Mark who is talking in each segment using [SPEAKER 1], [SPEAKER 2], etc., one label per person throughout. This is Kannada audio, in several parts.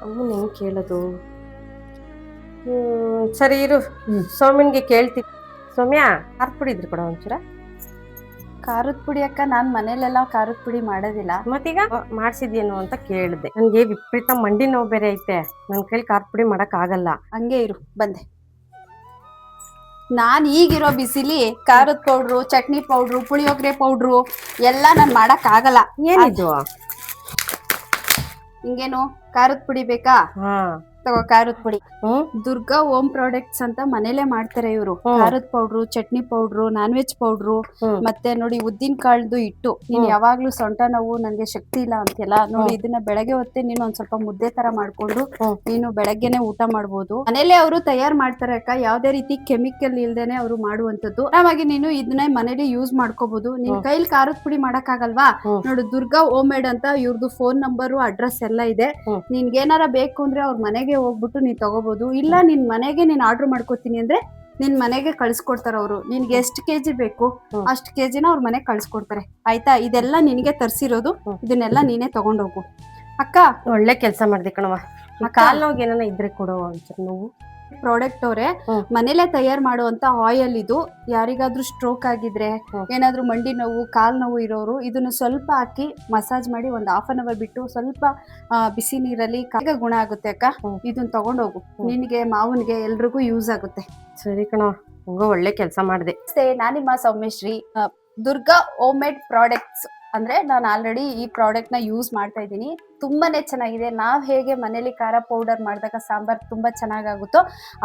[SPEAKER 1] ಅವನು ಹೆಂಗ್ ಕೇಳೋದು? ಸರಿ ಇರು, ಸೌಮ್ಯನ್ಗೆ ಕೇಳ್ತೀನಿ. ಸೌಮ್ಯ, ಖಾರದ ಪುಡಿ ಇದ್ರೆ ಕೊಡ ಒಂಚೂರ.
[SPEAKER 2] ಖಾರದ ಪುಡಿ ಅಕ್ಕ, ನಾನ್ ಮನೇಲೆಲ್ಲ ಖಾರದ ಪುಡಿ ಮಾಡೋದಿಲ್ಲ.
[SPEAKER 1] ಮತ್ತೀಗ ಮಾಡ್ಸಿದ್ಯೇನು ಅಂತ ಕೇಳಿದೆ. ನನ್ಗೆ ವಿಪರೀತ ಮಂಡಿ ನೋವು ಬೇರೆ ಐತೆ, ನನ್ ಕೈಲಿ ಖಾರದ ಪುಡಿ ಮಾಡಕ್ ಆಗಲ್ಲ.
[SPEAKER 2] ಹಂಗೆ ಇರು, ಬಂದೆ. ನಾನ್ ಈಗಿರೋ ಬಿಸಿಲಿ ಖಾರದ powder, chutney powder, puliyogare powder ಎಲ್ಲ ನಾನ್ ಮಾಡಕ್ ಆಗಲ್ಲ.
[SPEAKER 1] ಏನಿದು?
[SPEAKER 2] ಹಿಂಗೇನು ಖಾರದ ಪುಡಿ ಬೇಕಾ?
[SPEAKER 1] ಹಾ
[SPEAKER 2] ತಗೋ ಖಾರದ ಪುಡಿ. ದುರ್ಗಾ ಹೋಮ್ ಪ್ರಾಡಕ್ಟ್ಸ್ ಅಂತ ಮನೇಲೆ ಮಾಡ್ತಾರೆ ಇವರು. ಖಾರದ powder, chutney powder, non veg powder, ಮತ್ತೆ ನೋಡಿ ಉದ್ದಿನ ಕಾಳ್ದು ಹಿಟ್ಟು. ನೀನ್ ಯಾವಾಗ್ಲೂ ಸೊಂಟ ನೋವು, ನನ್ಗೆ ಶಕ್ತಿ ಇಲ್ಲ ಅಂತೆಲ್ಲ ನೋಡಿ, ಇದನ್ನ ಬೆಳಗ್ಗೆ ಹೊತ್ತೆ ನೀನು ಒಂದ್ ಸ್ವಲ್ಪ ಮುದ್ದೆ ತರ ಮಾಡ್ಕೊಂಡು ನೀನು ಬೆಳಗ್ಗೆನೆ ಊಟ ಮಾಡ್ಬೋದು. ಮನೇಲೆ ಅವರು ತಯಾರು ಮಾಡ್ತಾರೆ ಅಕ್ಕ, ಯಾವ್ದೇ ರೀತಿ ಕೆಮಿಕಲ್ ಇಲ್ದೇನೆ ಅವರು ಮಾಡುವಂತದ್ದು. ಆರಾಮಾಗಿ ನೀನು ಇದನ್ನ ಮನೇಲಿ ಯೂಸ್ ಮಾಡ್ಕೋಬಹುದು. ನಿನ್ ಕೈಲಿ ಖಾರದ ಪುಡಿ ಮಾಡಕ್ ಆಗಲ್ವಾ? ನೋಡು, ದುರ್ಗಾ ಹೋಮ್ ಮೇಡ್ ಅಂತ ಇವ್ರದ್ದು ಫೋನ್ ನಂಬರು, ಅಡ್ರೆಸ್ ಎಲ್ಲ ಇದೆ. ನಿನ್ಗೆ ಏನಾರ ಬೇಕು ಅಂದ್ರೆ ಅವ್ರ ಮನೆಗೆ ಹೋಗ್ಬಿಟ್ಟು ನೀನ್ ತಗೋಬಹುದು. ಇಲ್ಲ ನಿನ್ ಮನೆಗೆ ನೀನ್ ಆರ್ಡರ್ ಮಾಡ್ಕೋತೀನಿ ಅಂದ್ರೆ ನಿನ್ ಮನೆಗೆ ಕಳ್ಸಿಕೊಡ್ತಾರ ಅವರು. ನಿನ್ಗೆ ಎಷ್ಟು ಕೆಜಿ ಬೇಕು ಅಷ್ಟು ಕೆಜಿನ ಅವ್ರ ಮನೆಗೆ ಕಳ್ಸಿಕೊಡ್ತಾರೆ. ಆಯ್ತಾ? ಇದೆಲ್ಲ ನಿನ್ಗೆ ತರ್ಸಿರೋದು, ಇದನ್ನೆಲ್ಲ ನೀನೇ ತಗೊಂಡೋಗು ಅಕ್ಕ.
[SPEAKER 1] ಒಳ್ಳೆ ಕೆಲಸ ಮಾಡ್ದೆ ಕಣವ. ಕಾಲ್ ನೋವು ಏನಾನ ಇದ್ರೆ ಕೊಡೋ ಒಂಚೂರು. ನೋವು
[SPEAKER 2] ಪ್ರಾಡಕ್ಟ್ ಅವರೇ ಮನೇಲೆ ತಯಾರು ಮಾಡುವಂತ ಆಯಿಲ್ ಇದು. ಯಾರಿಗಾದ್ರೂ ಸ್ಟ್ರೋಕ್ ಆಗಿದ್ರೆ, ಏನಾದ್ರೂ ಮಂಡಿ ನೋವು, ಕಾಲ್ ನೋವು ಇರೋರು ಇದನ್ನು ಸ್ವಲ್ಪ ಹಾಕಿ ಮಸಾಜ್ ಮಾಡಿ ಒಂದು ಹಾಫ್ ಅನ್ ಅವರ್ ಬಿಟ್ಟು ಸ್ವಲ್ಪ ಬಿಸಿ ನೀರಲ್ಲಿ ಬೇಗ ಗುಣ ಆಗುತ್ತೆ ಅಕ್ಕ. ಇದನ್ನ ತಗೊಂಡೋಗು, ನಿನ್ಗೆ, ಮಾವನ್ಗೆ, ಎಲ್ರಿಗೂ ಯೂಸ್ ಆಗುತ್ತೆ.
[SPEAKER 1] ಸರಿ ಕಣವ, ಒಳ್ಳೆ ಕೆಲಸ ಮಾಡಿದೆ.
[SPEAKER 2] ನಾನು ನಿಮ್ಮ Soumyashree. Durga home made products ಅಂದ್ರೆ ನಾನು ಆಲ್ರೆಡಿ ಈ ಪ್ರಾಡಕ್ಟ್ ನ ಯೂಸ್ ಮಾಡ್ತಾ ಇದ್ದೀನಿ. ತುಂಬಾನೇ ಚೆನ್ನಾಗಿದೆ. ನಾವ್ ಹೇಗೆ ಮನೇಲಿ ಖಾರ ಪೌಡರ್ ಮಾಡಿದಾಗ ಸಾಂಬಾರ್ ತುಂಬಾ ಚೆನ್ನಾಗಾಗುತ್ತೋ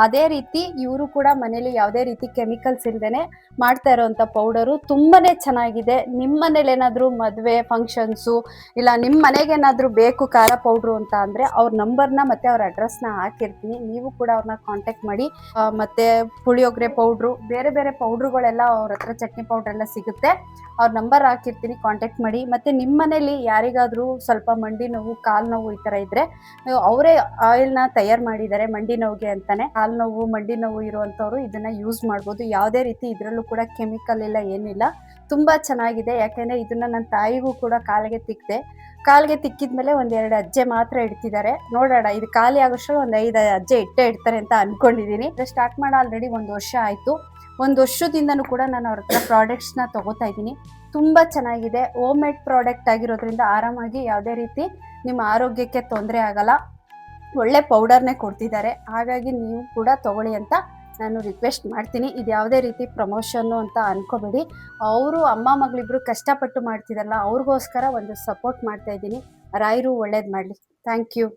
[SPEAKER 2] ಅದೇ ರೀತಿ ಇವರು ಕೂಡ ಮನೇಲಿ ಯಾವುದೇ ರೀತಿ ಕೆಮಿಕಲ್ಸ್ ಇಲ್ದೇನೆ ಮಾಡ್ತಾ ಇರೋಂಥ ಪೌಡರು ತುಂಬಾನೇ ಚೆನ್ನಾಗಿದೆ. ನಿಮ್ಮ ಮನೇಲಿ ಏನಾದ್ರು ಮದುವೆ ಫಂಕ್ಷನ್ಸು, ಇಲ್ಲ ನಿಮ್ಮ ಮನೆಗೆ ಏನಾದ್ರು ಬೇಕು ಖಾರ ಪೌಡ್ರು ಅಂತ ಅಂದ್ರೆ ಅವ್ರ ನಂಬರ್ನ ಮತ್ತೆ ಅವ್ರ ಅಡ್ರೆಸ್ನ ಹಾಕಿರ್ತೀನಿ. ನೀವು ಕೂಡ ಅವ್ರನ್ನ ಕಾಂಟ್ಯಾಕ್ಟ್ ಮಾಡಿ. ಮತ್ತೆ ಪುಳಿಯೋಗರೆ ಪೌಡ್ರು, ಬೇರೆ ಬೇರೆ ಪೌಡ್ರುಗಳೆಲ್ಲ ಅವ್ರ ಹತ್ರ, ಚಟ್ನಿ ಪೌಡರ್ ಎಲ್ಲ ಸಿಗುತ್ತೆ. ಅವ್ರ ನಂಬರ್ ಹಾಕಿರ್ತೀನಿ, ಕಾಂಟ್ಯಾಕ್ಟ್ ಮಾಡಿ. ಮತ್ತೆ ನಿಮ್ಮ ಮನೇಲಿ ಯಾರಿಗಾದ್ರೂ ಸ್ವಲ್ಪ ಮಂಡಿ ನೋವು, ಕಾಲ್ ನೋವು ಈ ತರ ಇದ್ರೆ ಅವರೇ ಆಯಿಲ್ ನ ತಯಾರು ಮಾಡಿದ್ದಾರೆ ಮಂಡಿ ನೋವಿಗೆ ಅಂತಾನೆ. ಕಾಲ್ ನೋವು, ಮಂಡಿ ನೋವು ಇರುವಂತವ್ರು ಇದನ್ನ ಯೂಸ್ ಮಾಡ್ಬೋದು. ಯಾವುದೇ ರೀತಿ ಇದ್ರಲ್ಲೂ ಕೂಡ ಕೆಮಿಕಲ್ ಇಲ್ಲ, ಏನಿಲ್ಲ. ತುಂಬಾ ಚೆನ್ನಾಗಿದೆ. ಯಾಕೆಂದ್ರೆ ಇದನ್ನ ನನ್ನ ತಾಯಿಗೂ ಕೂಡ ಕಾಲಿಗೆ ತಿಕ್ಕಿದೆ. ಕಾಲಿಗೆ ತಿಕ್ಕಿದ್ಮೇಲೆ ಒಂದೆರಡು ಅಜ್ಜೆ ಮಾತ್ರ ಇಡ್ತಿದ್ದಾರೆ. ನೋಡೋಣ, ಇದು ಖಾಲಿ ಆಗೋಷ್ಟು ಒಂದ್ 5 ಅಜ್ಜೆ ಇಡ್ತಾರೆ ಅಂತ ಅನ್ಕೊಂಡಿದೀನಿ. ಸ್ಟಾರ್ಟ್ ಮಾಡಿ ಆಲ್ರೆಡಿ 1 ವರ್ಷ ಆಯ್ತು. 1 ವರ್ಷದಿಂದನೂ ಕೂಡ ನಾನು ಅವ್ರ ಹತ್ರ ಪ್ರಾಡಕ್ಟ್ಸ್ ನ ತಗೋತಾ ಇದ್ದೀನಿ. ತುಂಬಾ ಚೆನ್ನಾಗಿದೆ. ಹೋಮ್ ಮೇಡ್ ಪ್ರಾಡಕ್ಟ್ ಆಗಿರೋದ್ರಿಂದ ಆರಾಮಾಗಿ ಯಾವುದೇ ರೀತಿ ನಿಮ್ಮ ಆರೋಗ್ಯಕ್ಕೆ ತೊಂದರೆ ಆಗಲ್ಲ. ಒಳ್ಳೆ ಪೌಡರ್ನೇ ಕೊಡ್ತಿದ್ದಾರೆ. ಹಾಗಾಗಿ ನೀವು ಕೂಡ ತಗೊಳ್ಳಿ ಅಂತ ನಾನು ರಿಕ್ವೆಸ್ಟ್ ಮಾಡ್ತೀನಿ. ಇದು ಯಾವುದೇ ರೀತಿ ಪ್ರಮೋಷನ್ನು ಅಂತ ಅನ್ಕೋಬೇಡಿ. ಅವರು ಅಮ್ಮ ಮಗಳಿಬ್ರು ಕಷ್ಟಪಟ್ಟು ಮಾಡ್ತಿದಾರಲ್ಲ, ಅವ್ರಿಗೋಸ್ಕರ ಒಂದು ಸಪೋರ್ಟ್ ಮಾಡ್ತಾ ಇದ್ದೀನಿ. ರಾಯರು ಒಳ್ಳೇದು ಮಾಡಲಿ. Thank you.